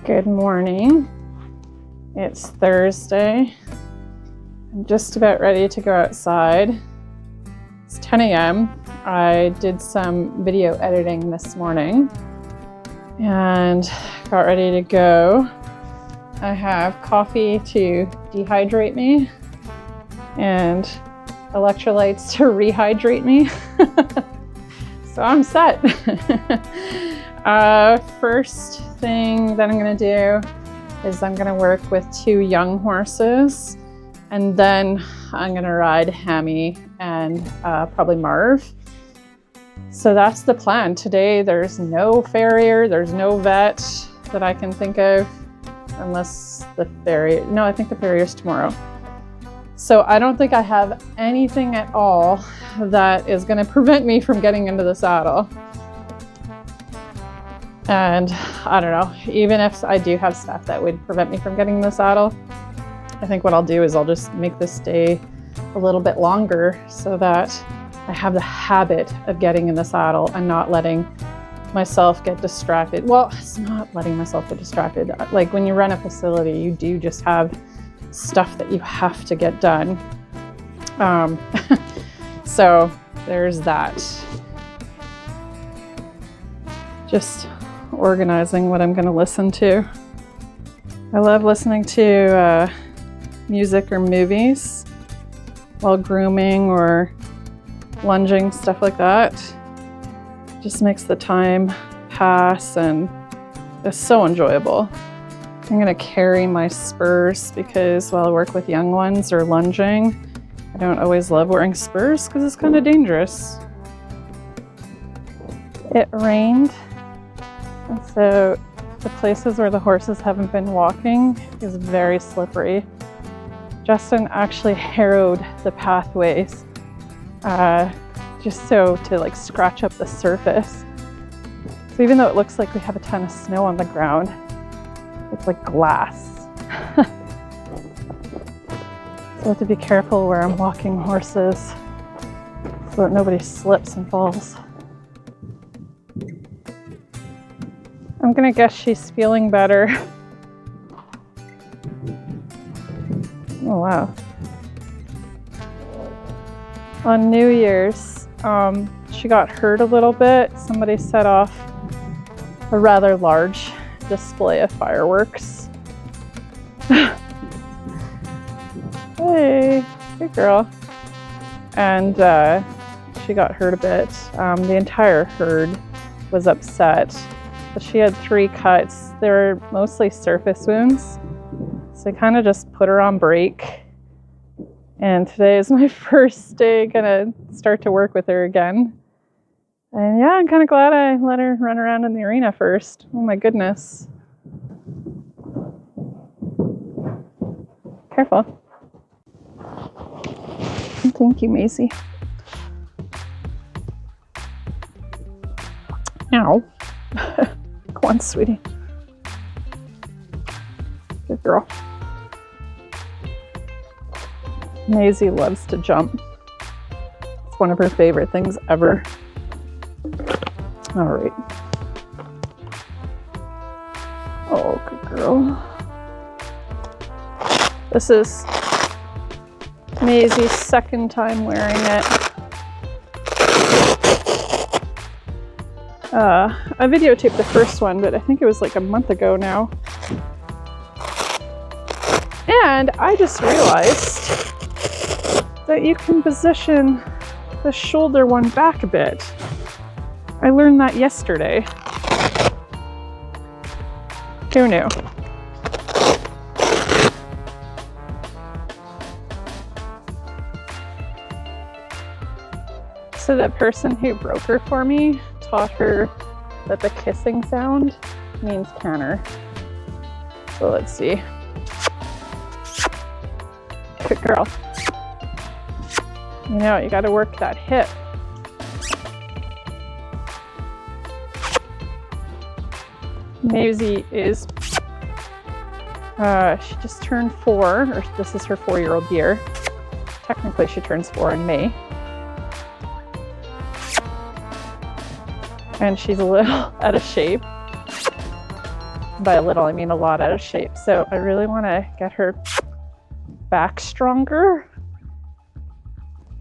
Good morning. It's Thursday. I'm just about ready to go outside. It's 10 a.m. I did some video editing this morning and got ready to go. I have coffee to dehydrate me and electrolytes to rehydrate me. So I'm set. First thing that I'm gonna do is I'm gonna work with 2 young horses, and then I'm gonna ride Hammy and probably Marv. So that's the plan. Today there's no farrier, there's no vet that I can think of, unless the farrier, no, I think the farrier's tomorrow. So I don't think I have anything at all that is gonna prevent me from getting into the saddle. And I don't know, even if I do have stuff that would prevent me from getting in the saddle, I think what I'll do is I'll just make this day a little bit longer so that I have the habit of getting in the saddle and not letting myself get distracted. Well, it's not letting myself get distracted. Like when you run a facility, you do just have stuff that you have to get done. So there's that. Just organizing what I'm going to listen to. I love listening to music or movies while grooming or lunging, stuff like that. Just makes the time pass and it's so enjoyable. I'm going to carry my spurs because while I work with young ones or lunging, I don't always love wearing spurs because it's kind of dangerous. It rained. And so the places where the horses haven't been walking is very slippery. Justin actually harrowed the pathways just so to like scratch up the surface. So even though it looks like we have a ton of snow on the ground, it's like glass. So I have to be careful where I'm walking horses so that nobody slips and falls. I'm gonna guess she's feeling better. Oh wow. On New Year's, she got hurt a little bit. Somebody set off a rather large display of fireworks. Hey, good girl. And she got hurt a bit. The entire herd was upset. But she had 3 cuts. They were mostly surface wounds. So I kind of just put her on break. And today is my first day gonna start to work with her again. And yeah, I'm kind of glad I let her run around in the arena first. Oh my goodness. Careful. Thank you, Maisy. Ow. Go on, sweetie. Good girl. Maisy loves to jump. It's one of her favorite things ever. All right. Oh, good girl. This is Maisy's second time wearing it. I videotaped the first one, but I think it was like a month ago now. And I just realized that you can position the shoulder one back a bit. I learned that yesterday. Who knew? So the person who broke her for me taught her that the kissing sound means canter. So let's see. Good girl. You know, you got to work that hip. Maisy is, she just turned 4, or this is her 4-year-old year. Technically she turns 4 in May. And she's a little out of shape. By a little, I mean a lot out of shape. So I really want to get her back stronger.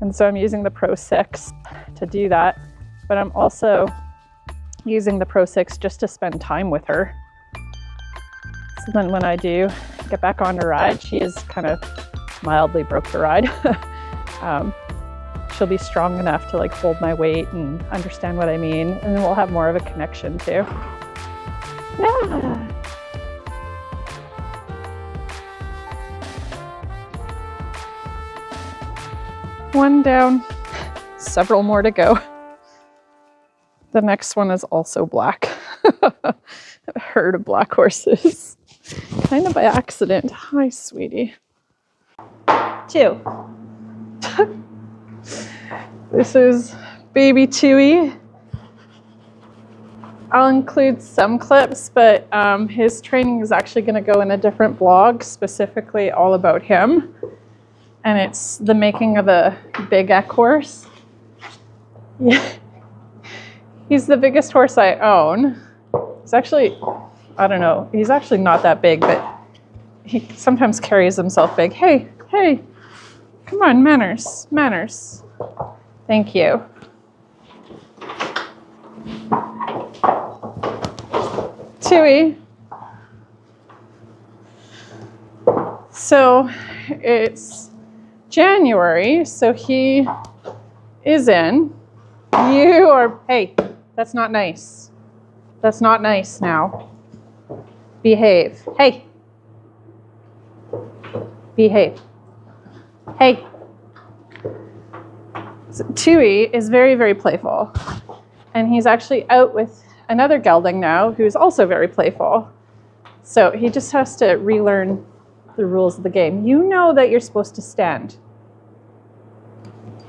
And so I'm using the Pro 6 to do that. But I'm also using the Pro 6 just to spend time with her. So then when I do get back on to ride, she is kind of mildly broke the ride. She'll be strong enough to like hold my weight and understand what I mean. And then we'll have more of a connection too. Yeah. One down, several more to go. The next one is also black. A herd of black horses. Kind of by accident. Hi, sweetie. 2. This is baby Tuey. I'll include some clips, but his training is actually going to go in a different vlog, specifically all about him. And it's the making of a big eck horse. Yeah. He's the biggest horse I own. He's actually, I don't know, he's actually not that big, but he sometimes carries himself big. Hey, hey, come on, manners, manners. Thank you. Tuey. So it's January, so he is in. You are, hey, that's not nice. That's not nice now. Behave. Hey. Behave. Hey. So Tuey is very, very playful. And he's actually out with another gelding now who's also very playful. So he just has to relearn the rules of the game. You know that you're supposed to stand.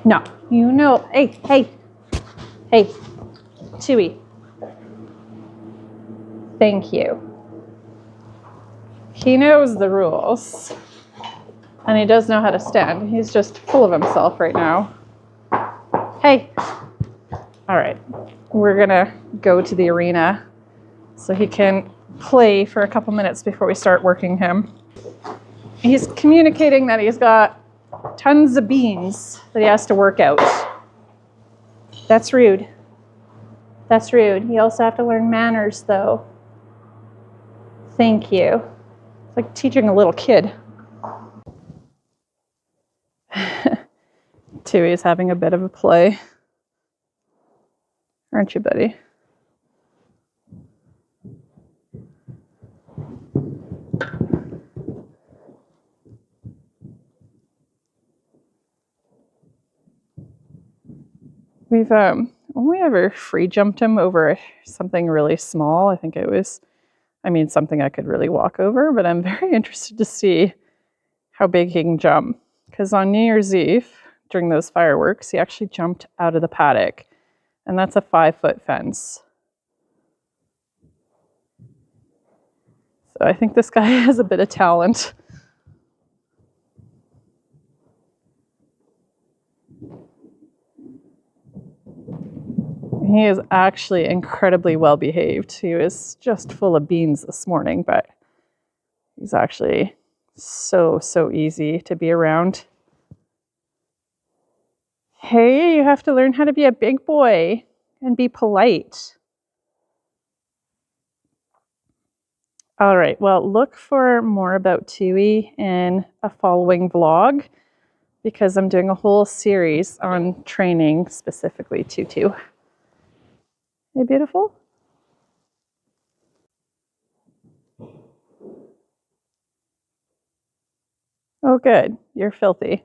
No, you know, hey, hey, hey, Tuey. Thank you. He knows the rules, and he does know how to stand. He's just full of himself right now. Hey. All right, we're gonna go to the arena so he can play for a couple minutes before we start working him. He's communicating that he's got tons of beans that he has to work out. That's rude. That's rude. You also have to learn manners, though. Thank you. It's like teaching a little kid. Tuey's having a bit of a play. Aren't you, buddy? We've only ever free jumped him over something really small. I think it was, something I could really walk over, but I'm very interested to see how big he can jump. Because on New Year's Eve, during those fireworks, he actually jumped out of the paddock. And that's a 5-foot fence. So I think this guy has a bit of talent. He is actually incredibly well behaved. He was just full of beans this morning, but he's actually so easy to be around. Hey, you have to learn how to be a big boy and be polite. All right, well, look for more about Tuey in a following vlog because I'm doing a whole series on training specifically Tutu. Hey, beautiful. Oh, good. You're filthy.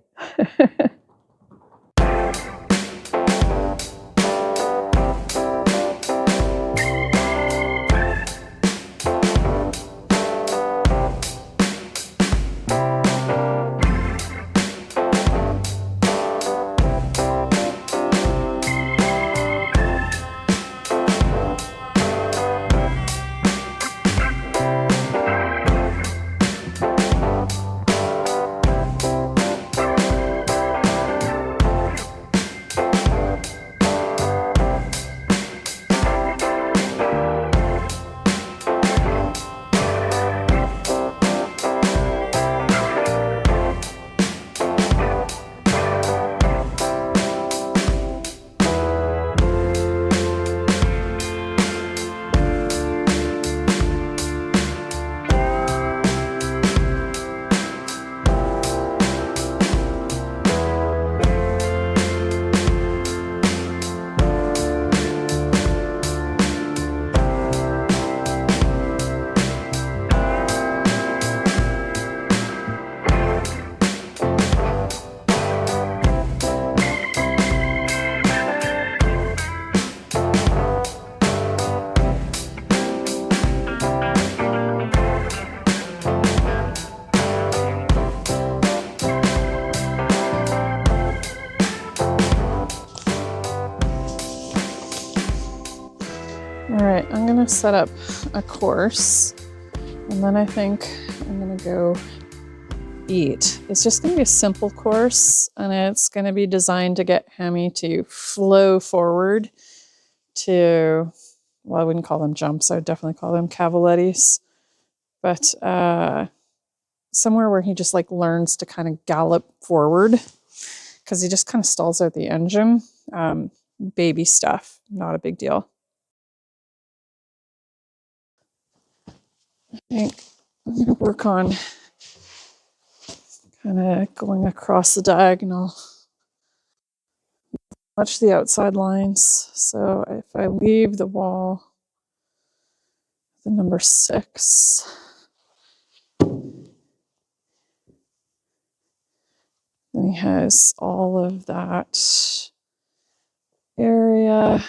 set up a course, and then I think I'm gonna go eat. It's just gonna be a simple course, and it's gonna be designed to get Hammy to flow forward to, well, I wouldn't call them jumps, I would definitely call them cavalettes, but somewhere where he just like learns to kind of gallop forward, because he just kind of stalls out the engine. Baby stuff, not a big deal. I think I'm going to work on kind of going across the diagonal, touch the outside lines. So if I leave the wall, the number 6, then he has all of that area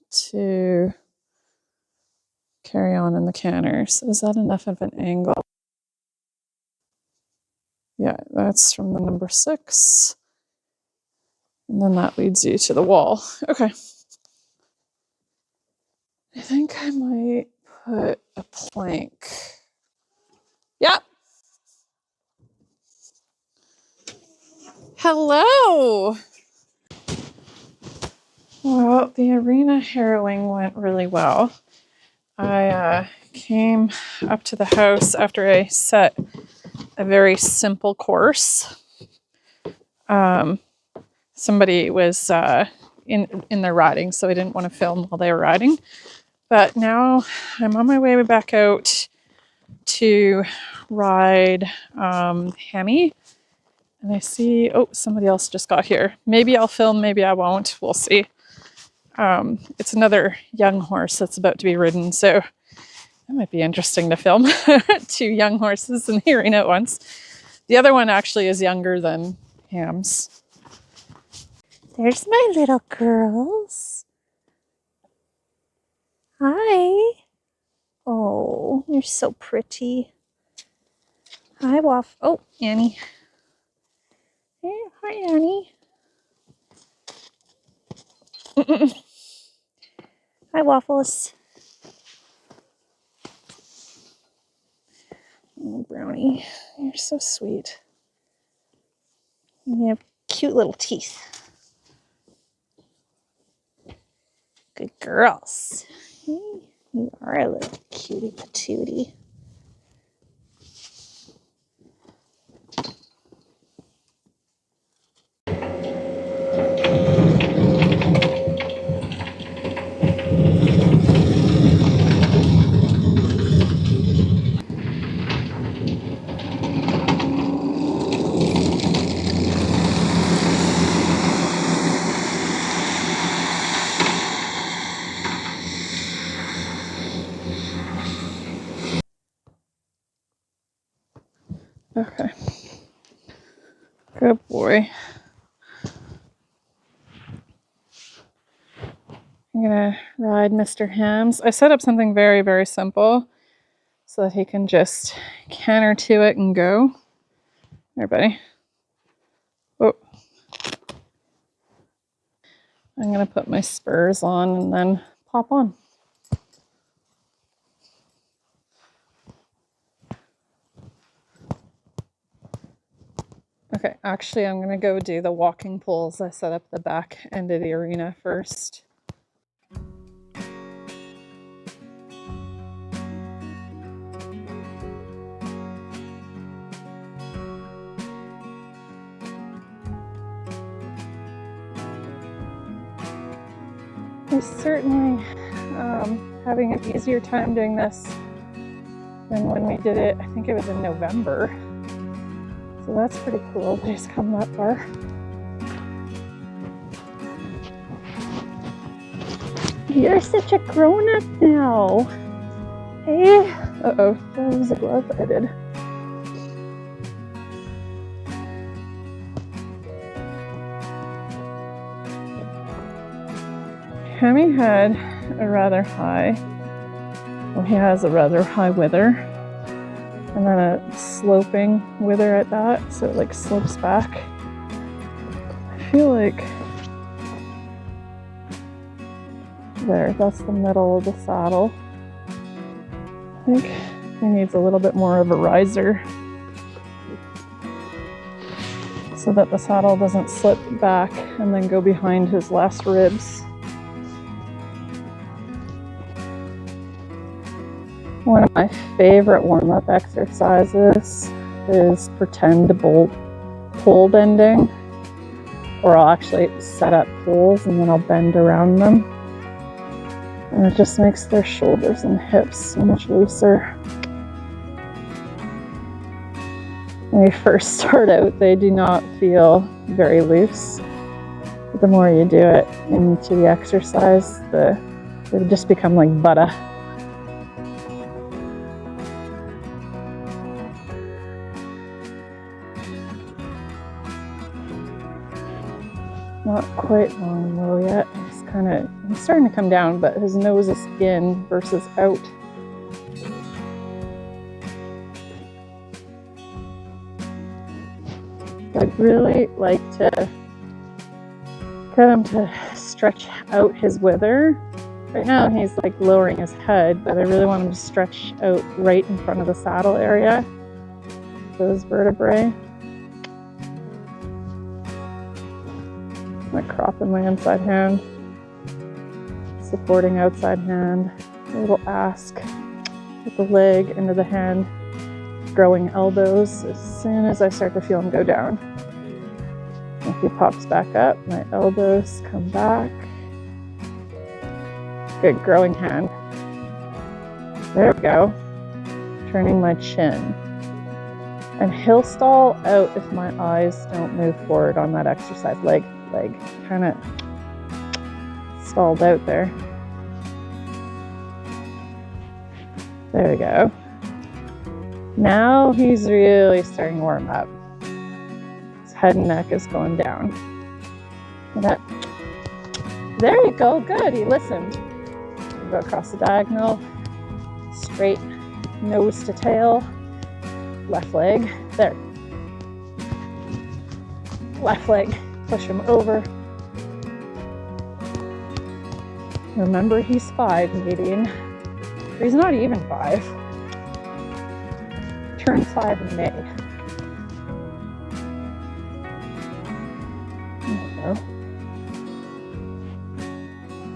to carry on in the canter. So is that enough of an angle? Yeah, that's from the number 6. And then that leads you to the wall. Okay. I think I might put a plank. Yeah. Hello. Well, the arena harrowing went really well. I came up to the house after I set a very simple course. Somebody was in their riding, so I didn't want to film while they were riding. But now I'm on my way back out to ride Hammy. And I see, oh, somebody else just got here. Maybe I'll film, maybe I won't. We'll see. It's another young horse that's about to be ridden, so that might be interesting to film. 2 young horses in the arena at once. The other one actually is younger than Ham's. There's my little girls. Hi. Oh, you're so pretty. Hi, Waff. Oh, Annie. Hey, hi, Annie. Hi, Waffles. Oh, Brownie, you're so sweet. You have cute little teeth. Good girls. You are a little cutie patootie. Okay. Good boy. I'm gonna ride Mr. Hams. I set up something very, very simple so that he can just canter to it and go. There, buddy. Oh. I'm gonna put my spurs on and then pop on. Okay, actually I'm gonna go do the walking poles. I set up the back end of the arena first. I'm certainly having an easier time doing this than when we did it. I think it was in November. So that's pretty cool that he's come that far. You're such a grown-up now. Hey. Uh-oh, that was a glove I did. Hammy had a rather high, well, he has a rather high wither, and then a sloping wither at that, so it like slopes back. I feel like there, that's the middle of the saddle. think he needs a little bit more of a riser so that the saddle doesn't slip back and then go behind his last ribs. One of my favorite warm-up exercises is pretend pole bending, or I'll actually set up poles and then I'll bend around them. And it just makes their shoulders and hips so much looser. When you first start out, they do not feel very loose. But the more you do it into the exercise, they just become like butter. Not quite long low yet. He's starting to come down, but his nose is in versus out. I'd really like to get him to stretch out his wither. Right now he's like lowering his head, but I really want him to stretch out right in front of the saddle area, those vertebrae. I'm cropping my inside hand, supporting outside hand, a little ask with the leg into the hand, growing elbows as soon as I start to feel him go down. If he pops back up, my elbows come back. Good, growing hand. There we go. Turning my chin. And he'll stall out if my eyes don't move forward on that exercise. Leg kind of stalled out there. There we go. Now he's really starting to warm up. His head and neck is going down. There you go, good, he listened. Go across the diagonal, straight nose to tail, left leg, there. Left leg. Push him over. Remember, he's 5 median. He's not even 5. Turned 5 in May. There we go.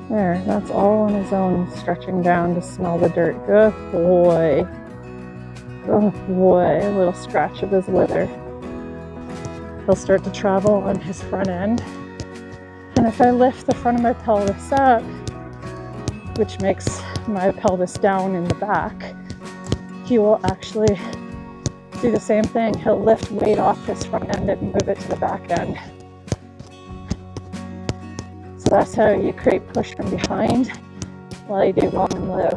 There, that's all on his own, stretching down to smell the dirt. Good boy. Good boy. A little scratch of his wither. He'll start to travel on his front end. And if I lift the front of my pelvis up, which makes my pelvis down in the back, he will actually do the same thing. He'll lift weight off his front end and move it to the back end. So that's how you create push from behind while you do long and low.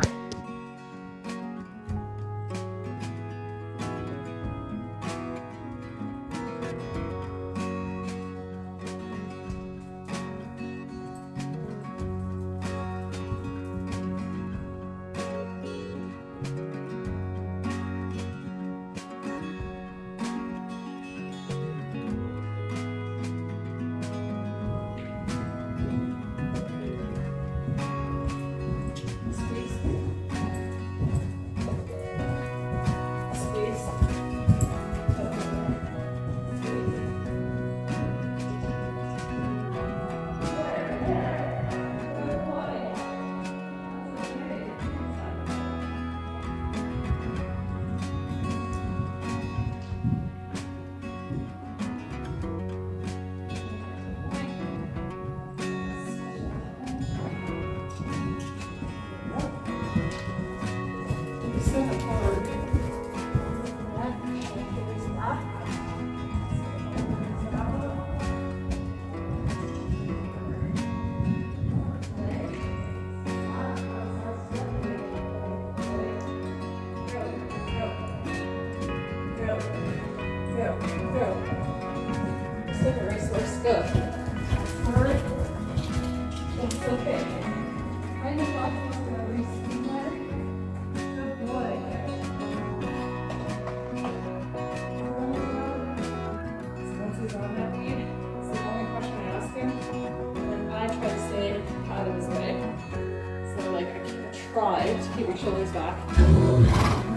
Try to keep your shoulders back.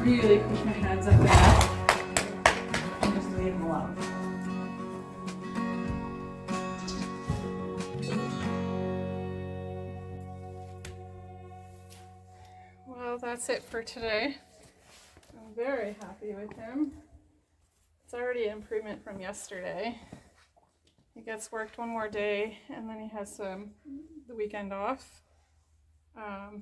really push my hands up there and just leave them alone. Well, that's it for today. I'm very happy with him. It's already an improvement from yesterday. He gets worked one more day and then he has the weekend off. The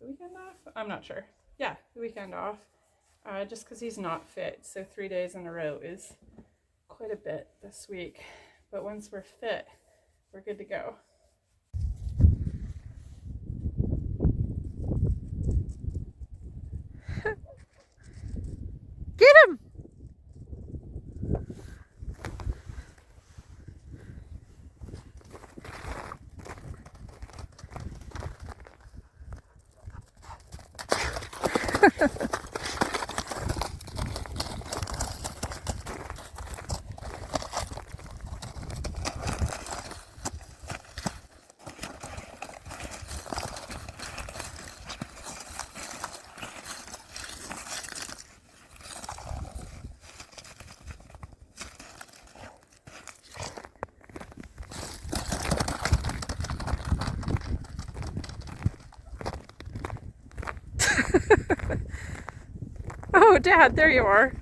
weekend off? I'm not sure. Yeah, the weekend off. Just because he's not fit. So 3 days in a row is quite a bit this week. But once we're fit, we're good to go. Get him! Oh, Dad, there you are.